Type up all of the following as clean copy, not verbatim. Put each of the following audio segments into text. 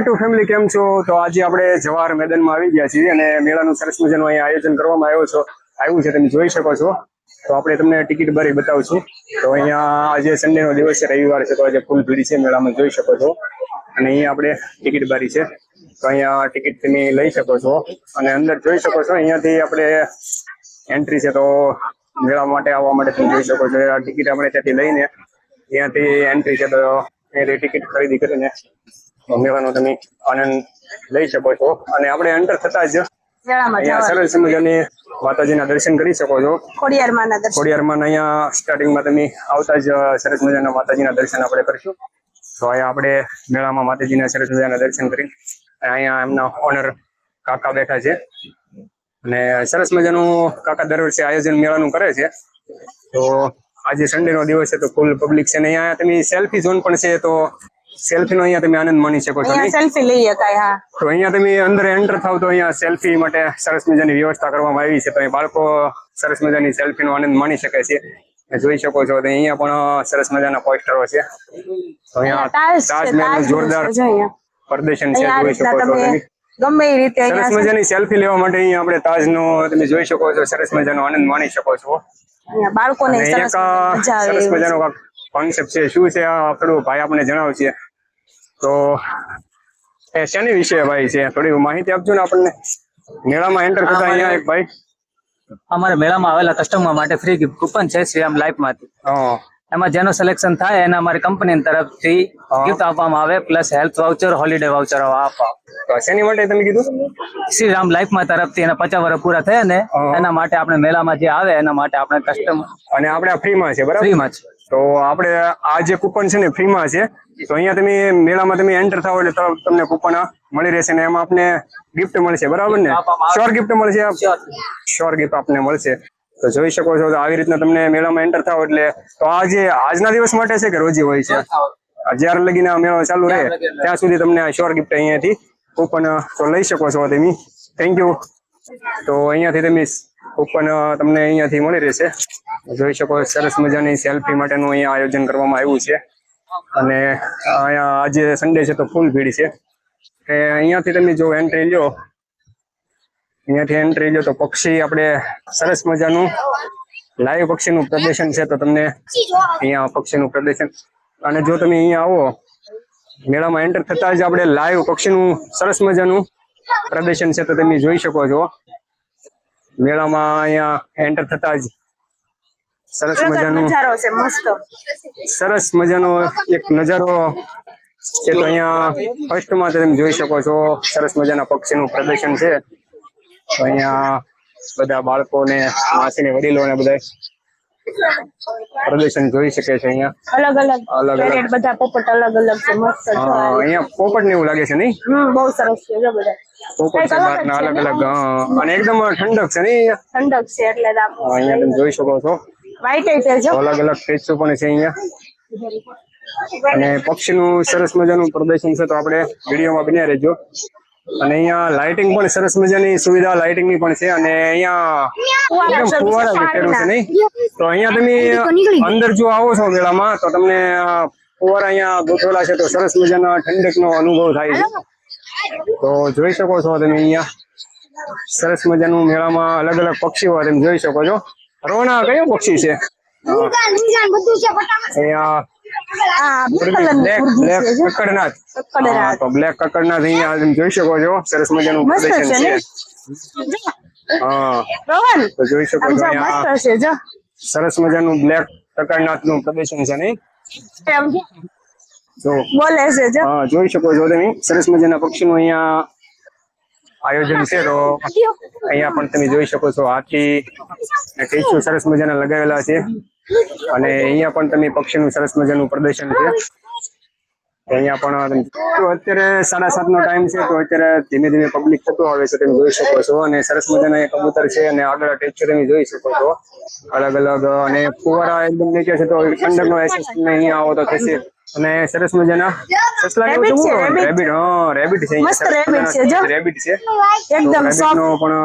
Two family કેમ છો? તો આજે આપણે જવાહર મેદાનમાં આવી ગયા છીએ અને મેળાનું સરસ મજાનું અહીંયા આયોજન કરવામાં આવ્યું છે, તમે જોઈ શકો છો. તો આપણે તમને ટિકિટ બારી બતાવશું. તો અહીંયા આજે સન્ડે નો દિવસ છે, રવિવાર છે, તો આજે ફૂલ ભીડ છે મેળામાં, જોઈ શકો છો. અને અહીંયા આપણે ટિકિટ બારી છે, તો અહીંયા ટિકિટ તમે લઈ શકો છો અને અંદર જોઈ શકો છો. અહીંયાથી આપણે એન્ટ્રી છે, તો મેળા માટે આવવા માટે તમે જોઈ શકો છો. આ ટિકિટ આપણે ત્યાંથી લઈને ત્યાંથી એન્ટ્રી છે, તો અહીંયાથી ટિકિટ ખરીદી કરીને મેળાનો તમે આનંદ લઈ શકો છો. અને આપણે એન્ટર થતા જ અહીંયા સરસ મજાની માતાજીના દર્શન કરી શકો છો. ખોડિયારમાં અહીંયા સ્ટાર્ટિંગમાં તમે આવતા જ સરસ મજાના માતાજીના દર્શન આપણે કરીશું. તો અહીંયા આપણે મેળામાં માતાજીના સરસ મજાના દર્શન કરી અહીંયા એમના ઓનર કાકા બેઠા છે અને સરસ મજાનું કાકા દર વર્ષે આયોજન મેળાનું કરે છે. તો આજે સન્ડે નો દિવસ છે, તો ફૂલ પબ્લિક છે. ને અહીંયા તમે સેલ્ફી ઝોન પણ છે, તો સેલ્ફી નો અહીંયા તમે આનંદ માણી શકો છો. સેલ્ફી લઈ શકાય. હા, તો અહીંયા તમે અંદર એન્ટર થાવ તો અહીંયા સેલ્ફી માટે સરસ મજાની વ્યવસ્થા કરવામાં આવી છે. તો અહીં બાળકો સરસ મજાની સેલ્ફી નો આનંદ માણી શકે છે. જોઈ શકો છો. તો અહીંયા પણ સરસ મજાના પોસ્ટરો છે. તો અહીંયા તાજમહેલ જોરદાર પ્રદર્શન છે, જોઈ શકો છો તમે. ગમે એ રીતે સરસ મજાની સેલ્ફી લેવા માટે અહીંયા આપણે તાજનો તમે જોઈ શકો છો, સરસ મજાનો આનંદ માણી શકો છો. બાળકોને સરસ મજાનો કોન્સેપ્ટ છે. શું છે આ થોડું ભાઈ આપણે જણાવશે. તો એ શેની વિશે ભાઈ છે, થોડી માહિતી આપજો ને આપણને. મેળામાં એન્ટર થતા અહીંયા એક ભાઈ અમારે મેળામાં આવેલા કસ્ટમર માટે ફ્રી ગિફ્ટ કૂપન છે શ્રીરામ લાઈફ માંથી. એમાં જેનો સિલેક્શન થાય એને અમારી કંપની તરફથી ગિફ્ટ આપવામાં આવે, plus health voucher, holiday voucher આપવા. શેની માટે તમે કીધું? શ્રીરામ લાઈફ માં તરફથી એના 50 વર્ષ પૂરા થયા ને એના માટે આપણે મેળામાં જે આવે એના માટે આપણે કસ્ટમર. અને આપણે ફ્રીમાં છે, બરાબર? ફ્રીમાં છે. તો આપણે આ જે કૂપન છે ને ફ્રીમાં છે. તો અહીંયા તમે મેળામાં તમે એન્ટર થાવ એટલે તમને કૂપન મળી રહેશે ને એમાં આપને ગિફ્ટ મળશે, બરાબર ને? શ્યોર ગિફ્ટ મળશે, શ્યોર ગિફ્ટ આપને મળશે. તો જોઈ શકો છો. આવી રીતના તમને મેળામાં એન્ટર થાવ એટલે તો આજના દિવસ માટે છે કે રોજી હોય છે? જ્યારે લગીને મેળો ચાલુ રહે ત્યાં સુધી તમને આ શ્યોર ગિફ્ટ અહીંયાથી કૂપન તો લઈ શકો છો તમે. Thank you. તો અહીંયાથી તમે કૂપન તમને અહીંયાથી મળી રહેશે. જોઈ શકો. સરસ મજાની સેલ્ફી માટેનું અહીંયા આયોજન કરવામાં આવ્યું છે. અને અહીંયા આજે સન્ડે છે તો ફૂલ ભીડ છે. અહીંયાથી તમે જો એન્ટ્રી લ્યો, તો પક્ષી આપણે સરસ મજાનું લાઈવ પક્ષીનું પ્રદર્શન છે. તો તમને અહીંયા પક્ષીનું પ્રદર્શન, અને જો તમે અહીંયા આવો મેળામાં એન્ટર થતા જ આપણે લાઈવ પક્ષીનું સરસ મજાનું પ્રદર્શન છે, તો તમે જોઈ શકો છો. મેળામાં અહીંયા એન્ટર થતા જ સરસ મજાનો એક નજારો છે. તો અહીંયા ફર્સ્ટમાં તમે જોઈ શકો છો સરસ મજાના પક્ષીનું પ્રદર્શન છે. તો અહીંયા બધા બાળકો ને માસીને વડીલો ને બધા પ્રદર્શન જોઈ શકે છે. અહીંયા અલગ બધા પોપટ અલગ છે, મસ્ત છે. અહીંયા પોપટ ને એવું લાગે છે નહીં? બહુ સરસ છે. બધા પોપટ છે બહારના અલગ અને એકદમ ઠંડક છે નહીં? ઠંડક છે એટલે અહીંયા તમે જોઈ શકો છો. વ્હાઈટ અલગ સ્ટેચ્યુ પણ છે અહીંયા. અને પક્ષીનું સરસ મજાનું પ્રદર્શન છે. તો આપણે વિડીયોમાં બન્યા રહેજો. અને અહીંયા લાઇટિંગ પણ સરસ મજાની સુવિધા લાઇટિંગની પણ છે. અને અહીંયા એકદમ ફુવારા જેવું છે નહીં? તો અહીંયા તમે અંદર જો આવો છો મેળામાં તો તમને ફુવારા અહીંયા ગોઠવેલા છે, તો સરસ મજાના ઠંડકનો અનુભવ થાય છે. તો જોઈ શકો છો તમે અહીંયા સરસ મજાનું મેળામાં અલગ પક્ષીઓ તમે જોઈ શકો છો. રોના કયો પક્ષી છે? અહીંયા બ્લેક કકડનાથ અહીંયા તમે જોઈ શકો છો. સરસ મજાનું પ્રદર્શન છે. તો જોઈ શકો છો અહીંયા સરસ મજાનું બ્લેક કકડનાથ નું પ્રદર્શન છે નહીં? જોઈ શકો છો તમે સરસ મજાના પક્ષીનું અહીંયા આયોજન છે. તો અહીંયા પણ તમે જોઈ શકો છો હાથી ટીસ્યુ સરસ મજાના લગાવેલા છે. અને અહીંયા પણ તમે પક્ષીનું સરસ મજાનું પ્રદર્શન છે. અહીંયા પણ અત્યારે 7:30 નો ટાઈમ છે. તો અત્યારે ધીમે ધીમે પબ્લિક થતું આવે છે, તમે જોઈ શકો છો. અને સરસ મજાના કબૂતર છે અને આગળ ટેક્ચર તમે જોઈ શકો છો અલગ અને ફુવારા એકદમ નીચે છે. તો ઠંડકનો અહેસાસ તમને અહીંયા આવો તો થશે. અને સરસ મજાના સસલા રેબિટ છે. રેબિટ છે એકદમ સોફ્ટ. પણ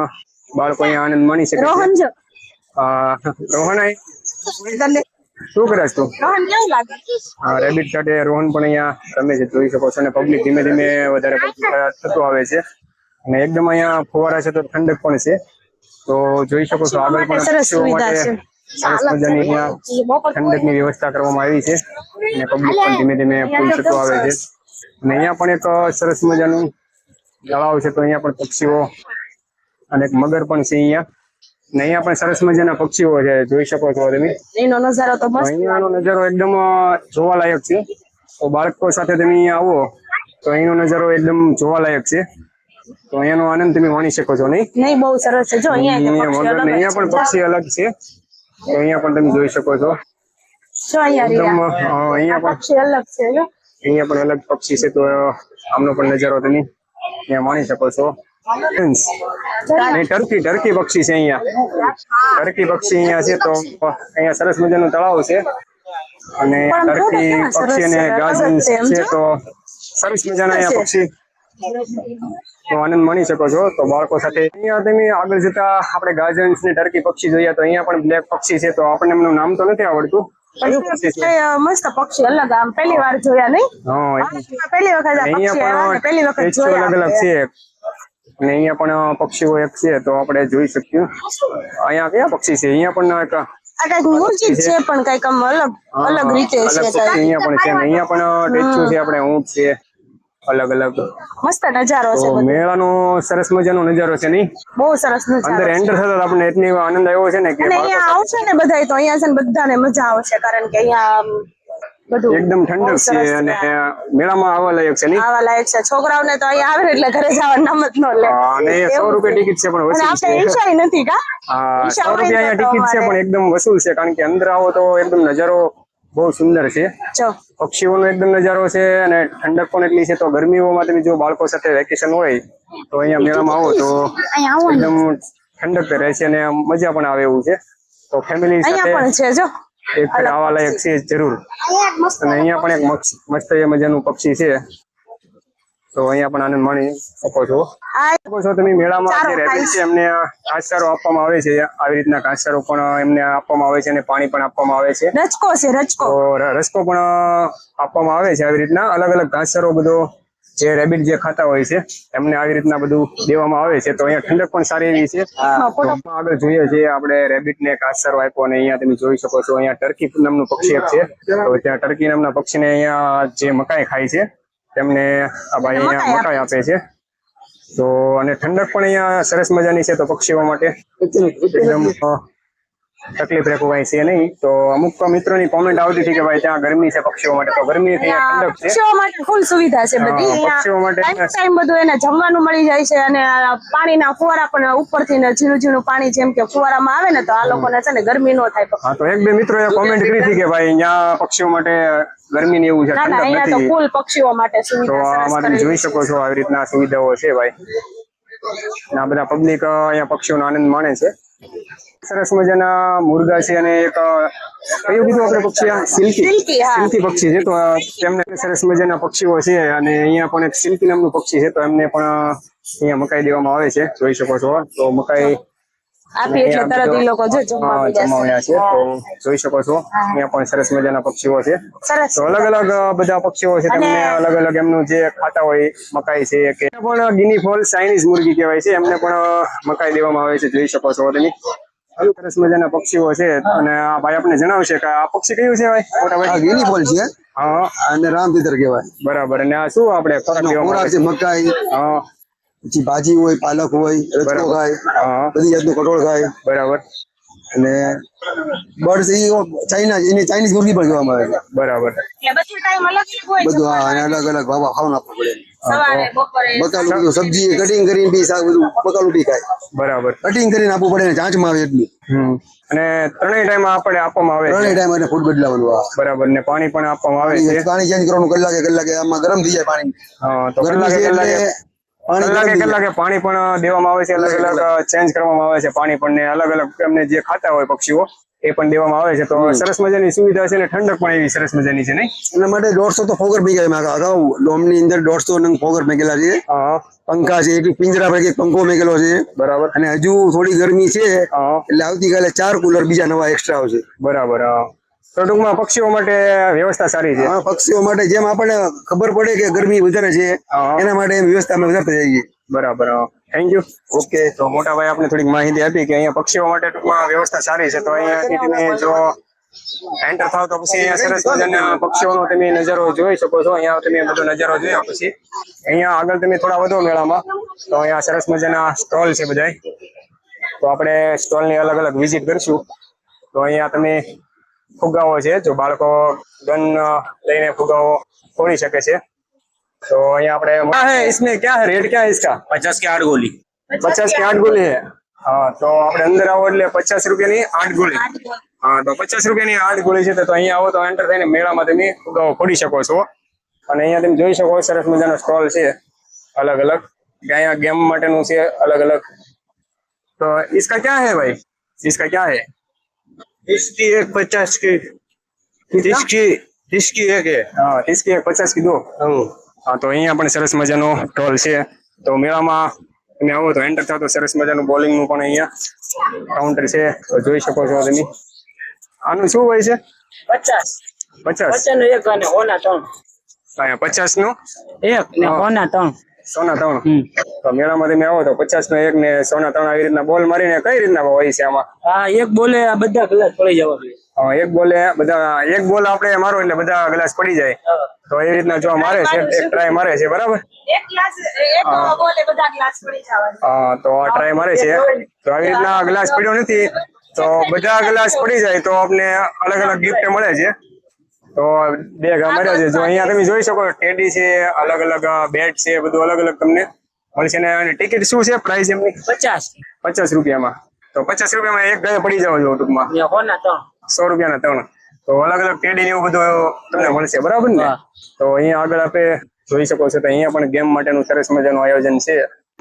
બાળકો અહીંયા આનંદ માણી શકે છે. રોહન શું કરે છે તું? રોહન કેવું લાગે? રેબિટ સાથે રોહન પણ અહીંયા રમે છે, જોઈ શકો છો. અને પબ્લિક ધીમે ધીમે વધારે થતું આવે છે. અને એકદમ અહીંયા ફુવારા છે તો ઠંડક પણ છે. તો જોઈ શકો છો આગળ પણ સરસ પક્ષીઓ સુવિધા માટે છે. સરસ મજાની અહીંયા ઠંડકની વ્યવસ્થા કરવામાં આવી છે. અને પબ્લિક પણ ધીમે ધીમે ફૂલ થતું આવે છે. અને અહીંયા પણ એક સરસ મજાનું તળાવ છે, તો અહીંયા પણ પક્ષીઓ અને એક મગર પણ છે અહીંયા. અને અહીંયા પણ સરસ મજાના પક્ષીઓ છે, જોઈ શકો છો તમે. એનો નજારો તો મસ્ત અહીંયાનો નજારો એકદમ જોવાલાયક છે. તો બાળકો સાથે તમે અહીંયા આવો તો અહીંનો નજારો એકદમ જોવાલાયક છે. તો અહીંયાનો આનંદ તમે માણી શકો છો નહીં? નહીં, બહુ સરસ છે. જો અહીંયા મગર ને અહીંયા પણ પક્ષી અલગ છે, તો અહીંયા પણ તમે જોઈ શકો છો. જો અહીંયા એકદમ રહ્યા. અહીંયા પણ પક્ષી અલગ છે જો. અહીંયા પણ અલગ પક્ષી છે, તો આમનો પણ નજારો તમે અહીંયા માણી શકો છો. અને ટર્કી પક્ષી છે અહીંયા. ટર્કી પક્ષી અહીંયા છે, તો અહીંયા સરસ મજાનું તળાવ છે. અને ટર્કી પક્ષી અને ગાજન્સ છે, તો સરસ મજાના અહીંયા પક્ષી નો આનંદ માણી શકો છો. તો બાળકો સાથે અહીંયા તમે આગળ જતા આપણે ગાજન્સ ને ટર્કી પક્ષી જોઈએ તો અહીંયા પણ બ્લેક પક્ષી છે, તો આપણને એમનું નામ તો નથી આવડતું. કયું પક્ષી છે? મસ્ત પક્ષી અલગ, આમ પહેલી વાર જોયા નહીં? પહેલી વખત આ પક્ષી આવ્યા ને પહેલી વખત સ્ટેચ્યુ જોયા. અલગ અલગ છે. અને અહીંયા પણ પક્ષીઓ એક છે, તો આપણે જોઈ શકીએ. અહીંયા કયા પક્ષી છે? અહીંયા પણ એક આ કઈક મૂર્તિ જ છે, પણ કઈક આમ અલગ રીતે અલગ છે. પક્ષી અહીંયા પણ છે. અને અહીંયા પણ સ્ટેચ્યુ છે, આપણે ઊંટ છે, અલગ અલગ. મસ્ત નજારો છે. તો મેળાનો સરસ મજાનો નજારો છે નહીં? બહુ સરસ નજારો. અંદર એન્ટર થતા આપણને એટલી આનંદ આવ્યો છે ને કે અને અહીંયા આવશે ને બધા, તો અહીંયા છે ને બધાને મજા આવશે, કારણ કે અહીંયા બધું એકદમ ઠંડક છે. અને મેળામાં આવવા લાયક છે નહીં? આવા લાયક છે. છોકરાઓને તો અહીંયા આવે ને એટલે ઘરે જવા નામ જ ન લે. અને 100 રૂપિયા ટિકિટ છે, પણ અને વસૂલ આપણે છે. ઈચ્છા નથી કા? 100 રૂપિયા અહીંયા ટિકિટ છે, પણ એકદમ વસૂલ છે. કારણ કે અંદર આવો તો એકદમ નજારો બહુ સુંદર છે. જો પક્ષીઓનો એકદમ નજારો છે, અને ઠંડક પણ એટલી છે. તો ગરમીઓમાં તમે જો બાળકો સાથે વેકેશન હોય તો અહીંયા મેળામાં આવો તો એકદમ ઠંડક રહે છે અને મજા પણ આવે એવું છે. તો ફેમિલી અહીંયા સાથે પણ છે જો. એક આવા લાયક છે જરૂર. અને અહીંયા પણ એક મસ્ત એ મજાનું પક્ષી છે, તો અહીંયા પણ આનંદ માણી શકો છો. શકો છો તમે મેળામાં જે રેબિટ છે એમને ઘાસચારો આપવામાં આવે છે. આવી રીતના ઘાસચારો પણ એમને આપવામાં આવે છે, અને પાણી પણ આપવામાં આવે છે. રચકો છે, રચકો. તો રસકો પણ આપવામાં આવે છે. આવી રીતના અલગ અલગ ઘાસચારો બધો જે રેબિટ જે ખાતા હોય છે એમને આવી રીતના બધું દેવામાં આવે છે. તો અહીંયા ઠંડક પણ સારી એવી છે. આગળ જોઈએ છે આપણે રેબિટ ને ઘાસચારો આપ્યો, અને અહીંયા તમે જોઈ શકો છો અહીંયા ટર્કી નામનું પક્ષી એક છે. તો ત્યાં ટર્કી નામના પક્ષીને અહીંયા જે મકાઈ ખાય છે તેમને આ ભાઈ અહીંયા મકાઈ આપે છે. તો અને ઠંડક પણ અહીંયા સરસ મજાની છે. તો પક્ષીઓ માટે એકદમ તકલીફ રેખો કઈ છે નહીં. તો અમુક મિત્રોની કોમેન્ટ આવતી હતી કે ભાઈ ત્યાં ગરમી છે પક્ષીઓ માટે, તો ગરમી અહીંયા ઠંડક છે. પક્ષીઓ માટે ફૂલ સુવિધા છે બધી. પક્ષીઓ માટે ટાઈમ બધું એને જમવાનું મળી જાય છે, અને પાણીના ફુવારા પણ ઉપરથી ને ઝીણું ઝીણું પાણી જેમ કે ફુવારામાં આવે ને, તો આ લોકોને છે ને ગરમી ન થાય. હા, તો એક બે મિત્રોએ કોમેન્ટ કરી હતી કે ભાઈ અહીંયા પક્ષીઓ માટે ગરમી ને એવું છે, ના ના, ઠંડક અહીંયા તો નથી. ફૂલ પક્ષીઓ માટે તો સુવિધા સરસ આમાં તમે કરેલી જોઈ શકો છો આવી રીતના સુવિધાઓ છે ભાઈ. અને આ બધા પબ્લિક અહીંયા પક્ષીઓનો આનંદ માણે છે. સરસ મજાના મુર્ગા છે, અને એક કયું કીધું આપણે પક્ષી? સિલ્કી, હા. સિલ્કી પક્ષી છે. તો તેમને સરસ મજાના પક્ષીઓ છે, અને અહીંયા પણ એક સિલ્કી નામનું પક્ષી છે. તો એમને પણ અહીંયા મકાઈ દેવામાં આવે છે, જોઈ શકો છો. તો મકાઈ આપી એટલે તરત ઈ લોકો જો જમવા બેસી જમાવ્યા છે. તો જોઈ શકો છો અહીંયા પણ સરસ મજાના પક્ષીઓ છે. સરસ. તો અલગ અલગ બધા પક્ષીઓ છે, તમને અલગ અલગ એમનું જે ખાતા હોય મકાઈ છે કે પણ ગિની ફોલ ચાઇનીઝ મુર્ગી કહેવાય છે, એમને પણ મકાઈ દેવામાં આવે છે, જોઈ શકો છો તમે. સરસ મજાના પક્ષીઓ છે. અને આ ભાઈ આપણે જણાવશે કે આ પક્ષી કયું છે ભાઈ? મોટા ભાઈ ગિની ફોલ છે. હા, અને રામતીતર કહેવાય. બરાબર. અને આ શું આપણે ખોરાક દેવામાં આવે ખોરાક છે મકાઈ, હા, પછી ભાજી હોય, પાલક હોય, રચકો ખાય, હા, બધી જાતનું કઠોળ ખાય. બરાબર. અને બર્ડ છે ચાઇના, એને ચાઇનીઝ મુર્ગી પણ કહેવામાં આવે છે. બરાબર. એટલે બધું ટાઈમ અલગ અલગ હોય. બધું હા, અને અલગ અલગ ભાવ ખાવાનું આપવું પડે. સવારે બપોરે બકાલું સબ્જી કટિંગ કરીને બી શાક બધું બકાલું બી ખાય. બરાબર. કટિંગ કરીને આપવું પડે ને ચાંચમાં આવે એટલું. અને ત્રણેય ટાઈમ આપણે આપવામાં આવે છે. ત્રણેય ટાઈમ એને ફૂડ બદલાવાનું. બરાબર. ને પાણી પણ આપવામાં આવે છે. પાણી ચેન્જ કરવાનું કલાકે આમાં ગરમ થઈ જાય પાણી. હા, તો ગરમી છે એટલે પાણી ગરમ થઈ જાય. કલાકે પાણી પણ દેવામાં આવે છે, અલગ અલગ ચેન્જ કરવામાં આવે છે પાણી પણ, ને અલગ અલગ એમને જે ખાતા હોય પક્ષીઓ એ પણ દેવામાં આવે છે. તો સરસ મજાની સુવિધા છે, ને ઠંડક પણ એવી સરસ મજાની છે નહીં? એના માટે 150 તો ફોગર મેકેલા છે. અગાઉ ડોમની અંદર 150 નંગ ફોગર મેકેલા છે. હા, પંખા છે, એક પિંજરા પર એક પંખો મેકેલો છે. બરાબર. અને હજુ થોડી ગરમી છે હા, એટલે આવતીકાલે 4 કુલર બીજા નવા એક્સ્ટ્રા આવશે. બરાબર. હા, તો ટૂંકમાં પક્ષીઓ માટે વ્યવસ્થા સારી છે. હા, પક્ષીઓ માટે જેમ આપણને ખબર પડે કે ગરમી વધારે છે હા. એના માટે એમ વ્યવસ્થા અમે વધારતા જઈએ. બરાબર, થેન્ક યુ. ઓકે. તો મોટા ભાઈ આપણે થોડીક માહિતી આપી કે અહીંયા પક્ષીઓ માટે ટૂંકમાં વ્યવસ્થા સારી છે. તો અહીંયાથી તમે જો એન્ટર થાવ તો પછી અહીંયા સરસ મજાના પક્ષીઓનો તમે નજારો જોઈ શકો છો. અહીંયા તમે બધો નજારો જોયા પછી અહીંયા આગળ તમે થોડા વધો મેળામાં તો અહીંયા સરસ મજાના સ્ટોલ છે બધાય. તો આપણે સ્ટોલની અલગ અલગ વિઝિટ કરશું. તો અહીંયા તમે ફુગ્ગાઓ છે, જો બાળકો ગન લઈને ફુગ્ગાઓ ફોડી શકે છે. तो यहाँ पे क्या है, इसमें क्या है रेट, क्या है इसका? 50 की 8 गोली. 50 की 8 गोली है. हाँ, तो આપણે અંદર આવો એટલે 50 રૂપિયાની 8 ગોળી. હા, તો 50 રૂપિયાની 8 ગોળી છે. તો અહીંયા આવો તો એન્ટર થઈને મેળામાં તમે ફુગ્ગાઓ ફોડી શકો છો. અને અહીંયા તમે જોઈ શકો સરસ મજાનો સ્ટોલ છે અલગ અલગ. અહીંયા ગેમ માટેનું છે અલગ અલગ. તો इसका क्या है भाई, इसका क्या है? इसकी एक 50 की, 30 की एक है. हाँ, 30 की 50 की 2. હા, તો અહીંયા પણ સરસ મજાનો સ્ટોલ છે. તો મેળામાં તમે આવો તો એન્ટર થાવ તો સરસ મજાનું બોલિંગનું પણ અહીંયા કાઉન્ટર છે. તો જોઈ શકો છો તમે. આનું શું હોય છે? 50 નો એક અને હોના 3. અહીંયા 50 નું એક ને હોના 3. સોના 3. તો મેળામાં તમે આવો તો 50 નો એક ને સોના 3 આવી રીતના બોલ મારીને કઈ રીતના હોય છે આમાં? હા, એક બોલે આ બધા ગ્લાસ પડી જવા જોઈએ. એક બોલે બધા, એક બોલ આપણે મારો એટલે બધા ગ્લાસ પડી જાય. તો એ રીતના જો મારે છે, એક ટ્રાય મારે છે, બરાબર? એક ગ્લાસ એક બોલે બધા ગ્લાસ પડી જવાના. હા, તો આ ટ્રાય મારે છે. તો આવી રીતના ગ્લાસ પડ્યો નથી તો બધા ગ્લાસ પડી જાય તો આપણે અલગ અલગ ગિફ્ટ મળે છે. તો 2 ઘા મળ્યા છે. જો અહીંયા તમે જોઈ શકો ટેડી છે, અલગ અલગ બેટ છે, બધું અલગ અલગ તમને મળશે. ને ટિકિટ શું છે, પ્રાઇસ એમની? 50 રૂપિયામાં. તો 50 રૂપિયામાં એક ઘા પડી જાવ છો ટૂંકમાં. હોના 3. 100 રૂપિયાના 3. તો અલગ અલગ ટેડી ને એવું બધું તમને મળશે, બરાબર ને? તો અહીંયા આગળ આપણે જોઈ શકો છો તો અહીંયા પણ ગેમ માટેનું સરસ મજાનું આયોજન છે.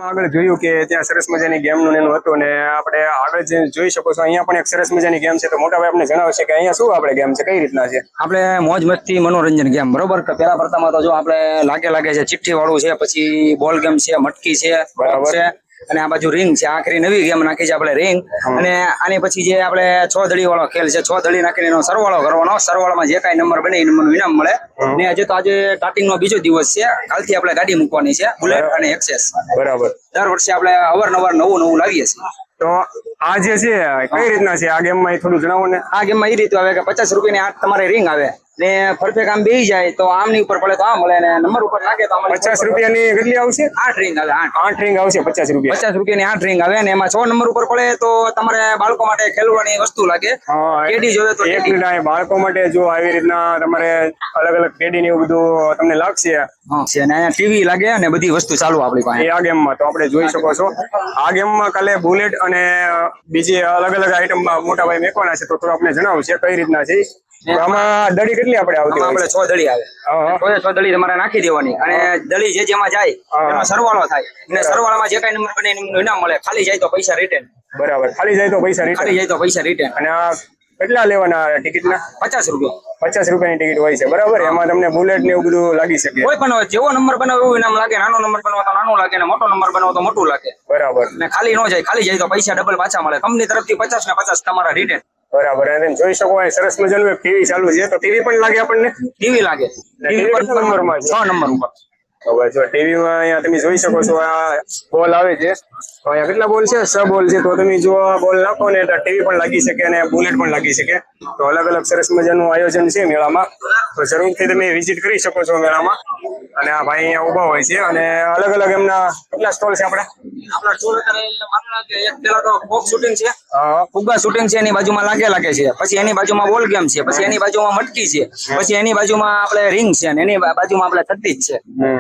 આગળ જોયું કે ત્યાં સરસ મજાની ગેમનું એનું હતું ને આપણે આગળ જે જોઈ શકો છો અહીંયા પણ એક સરસ મજાની ગેમ છે. તો મોટા ભાઈ આપણે જણાવશે કે અહીંયા શું આપણે ગેમ છે, કઈ રીતના છે? આપણે મોજ મસ્તી મનોરંજન ગેમ, બરોબર? પેલા પ્રથમ તો જો આપણે લાગે છે ચિઠ્ઠી વાળું છે, પછી બોલ ગેમ છે, મટકી છે, બરાબર છે, અને આ બાજુ રિંગ છે. આખરી નવી ગેમ નાખી છે આપણે રિંગ. અને આની પછી જે આપણે 6 દડી વાળો ખેલ છે, 6 દડી નાખીને એનો સરવાળો કરવાનો. સરવાળામાં જે કાંઈ નંબર બને એ નંબરનું ઇનામ મળે. ને હજુ તો આજે સ્ટાર્ટિંગ નો બીજો દિવસ છે. કાલથી આપણે ગાડી મૂકવાની છે, બુલેટ અને એક્સેસ. બરાબર. દર વર્ષે આપણે અવારનવાર નવું લાવીએ છીએ. તો આ જે છે કઈ રીતના છે આ ગેમમાં, એ થોડું જણાવો ને. આ ગેમમાં એ રીતે આવે કે 50 રૂપિયાની 8 તમારે રિંગ આવે ને ફરફેક આમ બેસી જાય તો આમની ઉપર પડે તો આ મળે, ને નંબર ઉપર નાખે તો 50 રૂપિયાની કેટલી આવશે? 8 રિંગ આવે. 8 રિંગ આવશે 50 રૂપિયા. 50 રૂપિયાની 8 રિંગ આવે ને એમાં 6 નંબર ઉપર પડે તો તમારે બાળકો માટે ખેલવાની વસ્તુ લાગે. ટેડી જોવે તો એક મિનિટ, બાળકો માટે જો આવી રીતના તમારે અલગ અલગ ટેડી ને એવું બધું તમને લાગશે. છે ને અહીંયા ટીવી લાગે અને બધી વસ્તુ ચાલુ આપણી પાસે. આ ગેમમાં તો આપણે જોઈ શકો છો આ ગેમમાં કાલે બુલેટ અને બીજી અલગ અલગ આઈટમ મોટા ભાઈ મેકવાના છે. તો થોડું આપણે જણાવશે કઈ રીતના છે. આમાં દડી કેટલી આપણે આવતી? આપણે 6 દડી આવે. 6 દડી તમારે નાખી દેવાની અને દડી જેમાં જાય એનો સરવાળો થાય અને સરવાળામાં જે કઈ નંબર બને એનું ઇનામ મળે. ખાલી જાય તો પૈસા રિટર્ન. બરાબર, ખાલી જાય તો પૈસા રિટર્ન. ખાલી જાય તો પૈસા રિટર્ન. અને આ કેટલા લેવાના ટિકિટના? 50 રૂપિયા. 50 રૂપિયાની ટિકિટ હોય છે, બરાબર? એમાં તમને બુલેટ ને એવું બધું લાગી શકે. કોઈ પણ હોય, જેવો નંબર બનાવો એવું ઇનામ લાગે. નાનો નંબર બનાવો તો નાનું લાગે ને મોટો નંબર બનાવો તો મોટું લાગે. બરાબર. ને ખાલી ન જાય, ખાલી જાય તો પૈસા ડબલ પાછા મળે. કંપની તરફથી 50 ને 50 તમારા રિટર્ન. બરાબર. અને તમે જોઈ શકો સરસ મજાનું એક ટીવી ચાલુ છે. તો ટીવી પણ લાગે આપણને? ટીવી લાગે. ટીવી પર નંબરમાં 6 નંબર ઉપર. હવે જો ટીવીમાં અહીંયા તમે જોઈ શકો છો આ બોલ આવે છે. તો અહીંયા કેટલા બોલ છે? 6 બોલ છે. તો તમે જો બોલ નાખો ને તો ટીવી પણ લાગી શકે અને બુલેટ પણ લાગી શકે. તો અલગ અલગ સરસ મજાનું આયોજન છે મેળામાં. તો જરૂરથી તમે વિઝિટ કરી શકો છો મેળામાં. અને આ ભાઈ અહીંયા ઉભા હોય છે અને અલગ અલગ એમના કેટલા સ્ટોલ છે આપણા સ્ટોલ એક પેલા તો બોક્સ શૂટિંગ છે, ફુગ્ગા શૂટિંગ છે, એની બાજુમાં લાગે છે. પછી એની બાજુમાં બોલ ગેમ છે, પછી એની બાજુમાં મટકી છે, પછી એની બાજુમાં આપણે રિંગ છે, અને એની બાજુમાં આપણે 36 છે.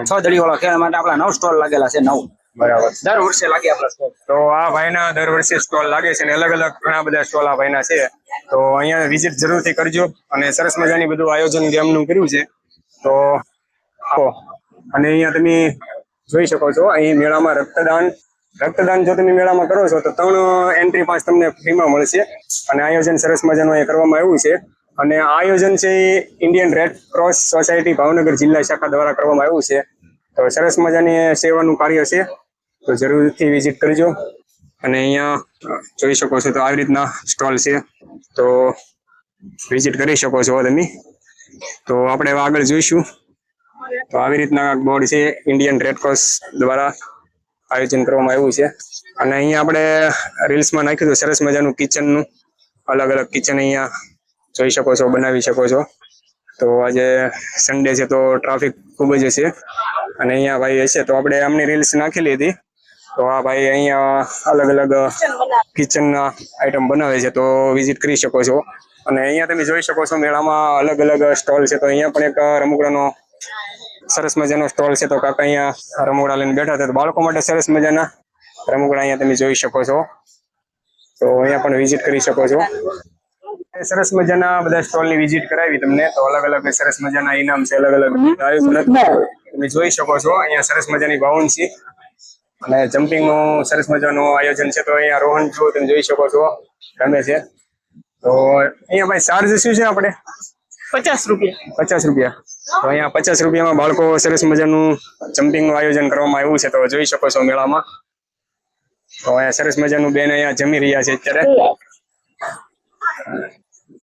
6 દડી વાળો ખેલ માટે આપણા 9 સ્ટોલ લાગેલા છે. 9 બરાબર. દર વર્ષે લાગે આપણા સ્ટોલ. તો આ ભાઈના દર વર્ષે સ્ટોલ લાગે છે અને અલગ અલગ ઘણા બધા સ્ટોલ આ ભાઈના છે. તો અહીંયા વિઝિટ જરૂરથી કરજો. અને સરસ મજાની બધું આયોજન ગેમનું કર્યું છે. તો આવો અને અહીંયા તમે જોઈ શકો છો અહીં મેળામાં રક્તદાન જો તમે મેળામાં કરો છો તો 3 એન્ટ્રી પાસ તમને ફ્રીમાં મળશે. અને આયોજન સરસ મજાનું અહીંયા કરવામાં આવ્યું છે. અને આ આયોજન છે એ Indian Red Cross Society Bhavnagar જિલ્લા શાખા દ્વારા કરવામાં આવ્યું છે. તો સરસ મજાની સેવાનું કાર્ય છે. તો જરૂરથી વિઝિટ કરજો. અને અહીંયા જોઈ શકો છો તો આવી રીતના સ્ટોલ છે. તો વિઝિટ કરી શકો છો તમે. તો આપણે હવે આગળ જોઈશું. તો આવી રીતના બોર્ડ છે, ઇન્ડિયન રેડક્રોસ દ્વારા આયોજન કરવામાં આવ્યું છે. અને અહીંયા આપણે રીલ્સમાં નાખ્યું હતું સરસ મજાનું કિચનનું, અલગ અલગ કિચન અહીંયા જોઈ શકો છો, બનાવી શકો છો. તો આજે સન્ડે છે તો ટ્રાફિક ખૂબ જ હશે. અને અહીંયા ભાઈ હશે તો આપણે આમની રીલ્સ નાખેલી હતી. તો આ ભાઈ અહીંયા અલગ અલગ કિચનના આઈટમ બનાવે છે, તો વિઝિટ કરી શકો છો. અને અહીંયા તમે જોઈ શકો છો મેળામાં અલગ અલગ સ્ટોલ છે. તો અહીંયા પણ એક રમકડાનો સરસ મજાનો સ્ટોલ છે. તો કાકા અહીંયા રમકડા લઈને બેઠા હતા. તો બાળકો માટે સરસ મજાના રમકડા અહીંયા તમે જોઈ શકો છો. તો અહીંયા પણ વિઝિટ કરી શકો છો. સરસ મજાના બધા સ્ટોલની વિઝિટ કરાવી તમને. તો અલગ અલગ સરસ મજાના ઇનામ છે, અલગ અલગ તમે જોઈ શકો છો. અહીંયા સરસ મજાની બાઉન્ડ છે અને જમ્પિંગ નું સરસ મજાનું આયોજન છે. તો અહીંયા રોહન જો તમે જોઈ શકો છો રમે છે. તો અહીંયા ભાઈ ચાર્જ શું છે આપણે? 50 રૂપિયા. 50 રૂપિયા. તો અહીંયા 50 રૂપિયામાં બાળકો સરસ મજાનું જમ્પિંગ નું આયોજન કરવામાં આવ્યું છે. તો જોઈ શકો છો મેળામાં. તો અહીંયા સરસ મજાનું બેન અહીંયા જમી રહ્યા છે અત્યારે.